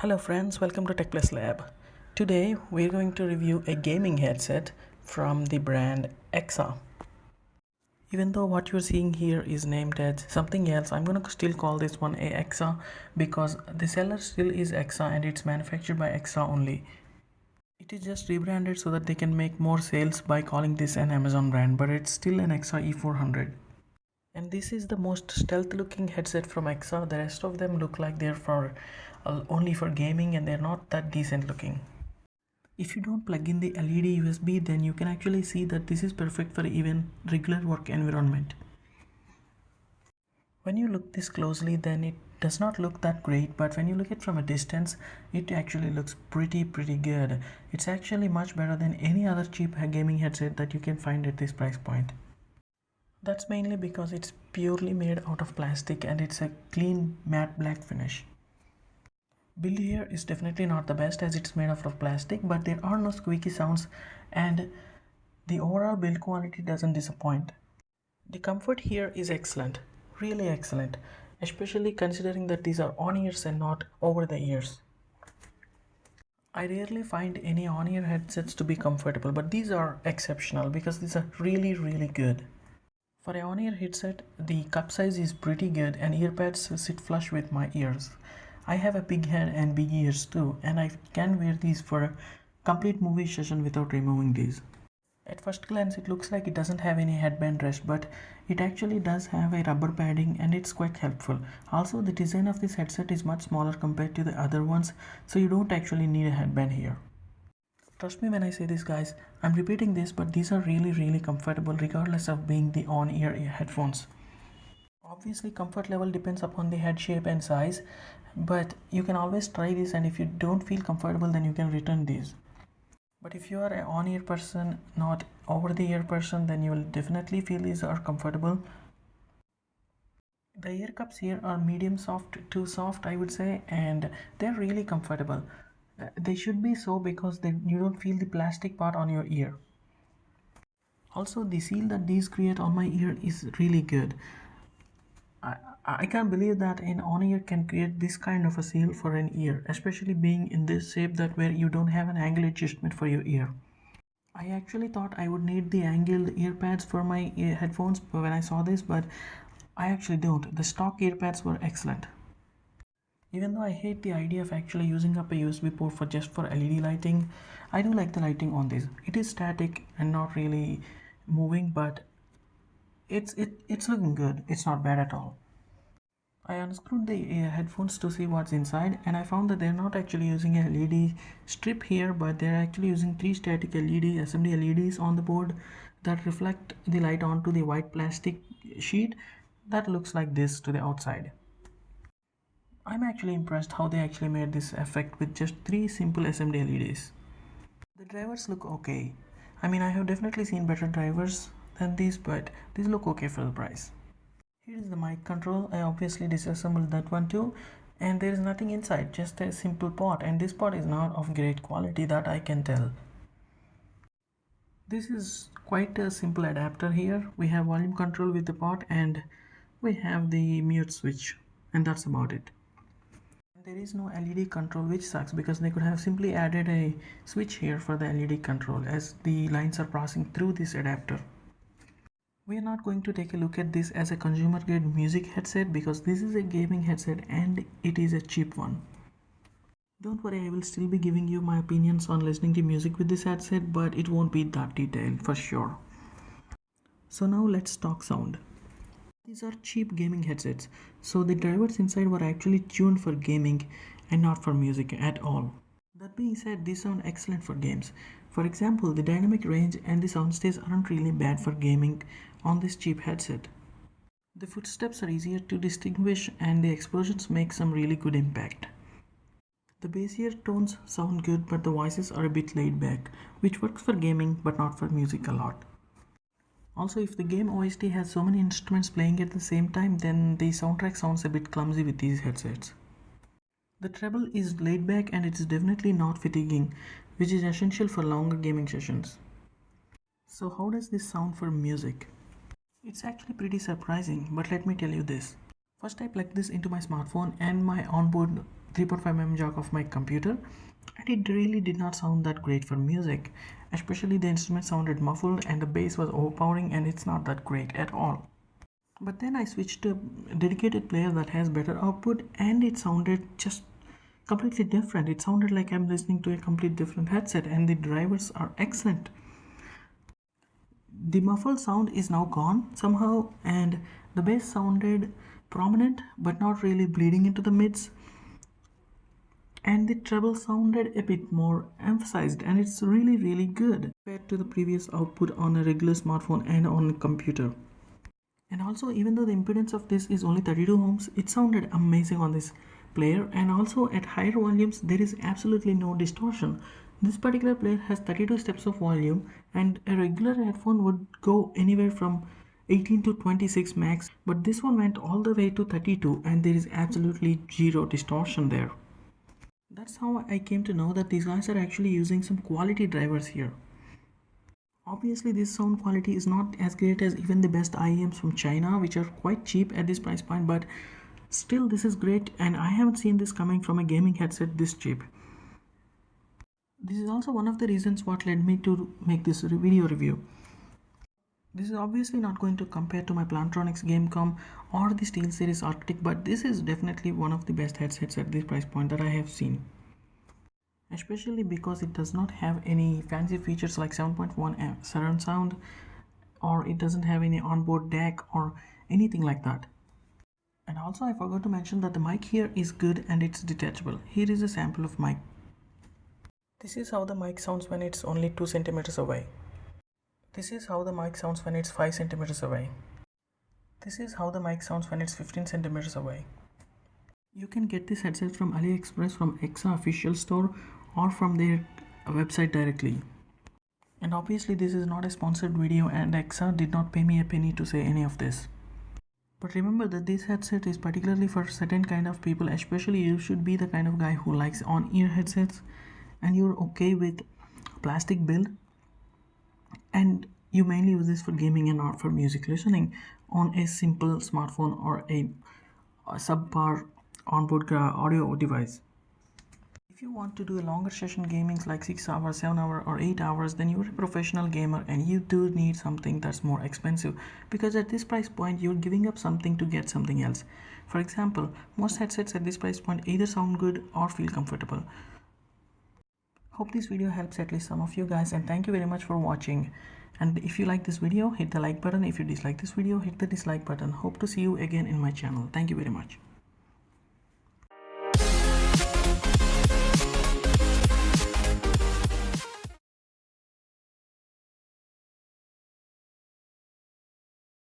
Hello friends, welcome to Tech Plus Lab. Today we're going to review a gaming headset from the brand Eksa. Even though what you're seeing here is named as something else, I'm gonna still call this one a Eksa because the seller still is Eksa and it's manufactured by Eksa only. It is just rebranded so that they can make more sales by calling this an Amazon brand, but it's still an Eksa e400. And this is the most stealth looking headset from Eksa. The rest of them look like they're for only for gaming and they're not that decent looking. If you don't plug in the LED USB, then you can actually see that this is perfect for even regular work environment. When you look this closely, then it does not look that great, but when you look at from a distance, it actually looks pretty good. It's actually much better than any other cheap gaming headset that you can find at this price point. That's mainly because it's purely made out of plastic and it's a clean matte black finish. Build here is definitely not the best as it's made out of plastic, but there are no squeaky sounds and the overall build quality doesn't disappoint. The comfort here is excellent, really excellent, especially considering that these are on-ears and not over the ears. I rarely find any on-ear headsets to be comfortable, but these are exceptional because these are really good. For a on-ear headset, the cup size is pretty good and earpads sit flush with my ears. I have a big head and big ears too, and I can wear these for a complete movie session without removing these. At first glance it looks like it doesn't have any headband rest, but it actually does have a rubber padding and it's quite helpful. Also, the design of this headset is much smaller compared to the other ones, so you don't actually need a headband here. Trust me when I say this guys, I'm repeating this, but these are really comfortable regardless of being the on-ear headphones. Obviously comfort level depends upon the head shape and size, but you can always try this, and if you don't feel comfortable then you can return these. But if you are an on-ear person, not over-the-ear person, then you will definitely feel these are comfortable. The ear cups here are medium soft to soft, I would say, and they're really comfortable. They should be so because you don't feel the plastic part on your ear. Also, the seal that these create on my ear is really good. I can't believe that an on-ear can create this kind of a seal for an ear, especially being in this shape that where you don't have an angle adjustment for your ear. I actually thought I would need the angled ear pads for my headphones when I saw this, but I actually don't. The stock ear pads were excellent. Even though I hate the idea of actually using up a USB port for just for LED lighting, I do like the lighting on this. It is static and not really moving, but it's looking good. It's not bad at all. I unscrewed the headphones to see what's inside, and I found that they're not actually using a LED strip here, but they're actually using 3 static LED SMD LEDs on the board that reflect the light onto the white plastic sheet that looks like this to the outside. I'm actually impressed how they actually made this effect with just 3 simple SMD LEDs. The drivers look okay. I mean, I have definitely seen better drivers than these, but these look okay for the price. Here is the mic control. I obviously disassembled that one too, and there is nothing inside, just a simple pot, and this pot is not of great quality, that I can tell. This is quite a simple adapter here. We have volume control with the pot and we have the mute switch, and that's about it. There is no LED control, which sucks because they could have simply added a switch here for the LED control as the lines are passing through this adapter. We are not going to take a look at this as a consumer grade music headset because this is a gaming headset and it is a cheap one. Don't worry, I will still be giving you my opinions on listening to music with this headset, but it won't be that detailed for sure. So now let's talk sound. These are cheap gaming headsets, so the drivers inside were actually tuned for gaming and not for music at all. That being said, these sound excellent for games. For example, the dynamic range and the soundstage aren't really bad for gaming on this cheap headset. The footsteps are easier to distinguish and the explosions make some really good impact. The bassier tones sound good, but the voices are a bit laid back, which works for gaming but not for music a lot. Also, if the game OST has so many instruments playing at the same time, then the soundtrack sounds a bit clumsy with these headsets. The treble is laid back and it is definitely not fatiguing, which is essential for longer gaming sessions. So how does this sound for music? It's actually pretty surprising, but let me tell you this. First I plugged this into my smartphone and my onboard 3.5mm jack of my computer, and it really did not sound that great for music. Especially the instrument sounded muffled and the bass was overpowering, and it's not that great at all. But then I switched to a dedicated player that has better output, and it sounded just completely different. It sounded like I'm listening to a complete different headset, and the drivers are excellent. The muffled sound is now gone somehow, and the bass sounded prominent but not really bleeding into the mids, and the treble sounded a bit more emphasized, and it's really good compared to the previous output on a regular smartphone and on a computer. And also, even though the impedance of this is only 32 ohms, it sounded amazing on this player, and also at higher volumes there is absolutely no distortion. This particular player has 32 steps of volume, and a regular headphone would go anywhere from 18 to 26 max, but this one went all the way to 32, and there is absolutely zero distortion there. That's how I came to know that these guys are actually using some quality drivers here. Obviously this sound quality is not as great as even the best IEMs from China, which are quite cheap at this price point, but still this is great, and I haven't seen this coming from a gaming headset this cheap. This is also one of the reasons what led me to make this video review. This is obviously not going to compare to my Plantronics Gamecom or the SteelSeries Arctic, but this is definitely one of the best headsets at this price point that I have seen. Especially because it does not have any fancy features like 7.1 surround sound, or it doesn't have any onboard DAC or anything like that. And also I forgot to mention that the mic here is good and it's detachable. Here is a sample of mic. This is how the mic sounds when it's only 2 centimeters away. This is how the mic sounds when it's 5 centimeters away. This is how the mic sounds when it's 15 centimeters away. You can get this headset from AliExpress, from Eksa official store, or from their website directly. And obviously this is not a sponsored video, and Eksa did not pay me a penny to say any of this. But remember that this headset is particularly for certain kind of people, especially you should be the kind of guy who likes on-ear headsets and you're okay with plastic build, and you mainly use this for gaming and not for music listening on a simple smartphone or a subpar onboard audio device. If you want to do a longer session gaming like 6 hours, 7 hours or 8 hours, then you're a professional gamer and you do need something that's more expensive, because at this price point you're giving up something to get something else. For example, most headsets at this price point either sound good or feel comfortable. Hope this video helps at least some of you guys, and thank you very much for watching. And if you like this video, hit the like button. If you dislike this video, hit the dislike button. Hope to see you again in my channel. Thank you very much.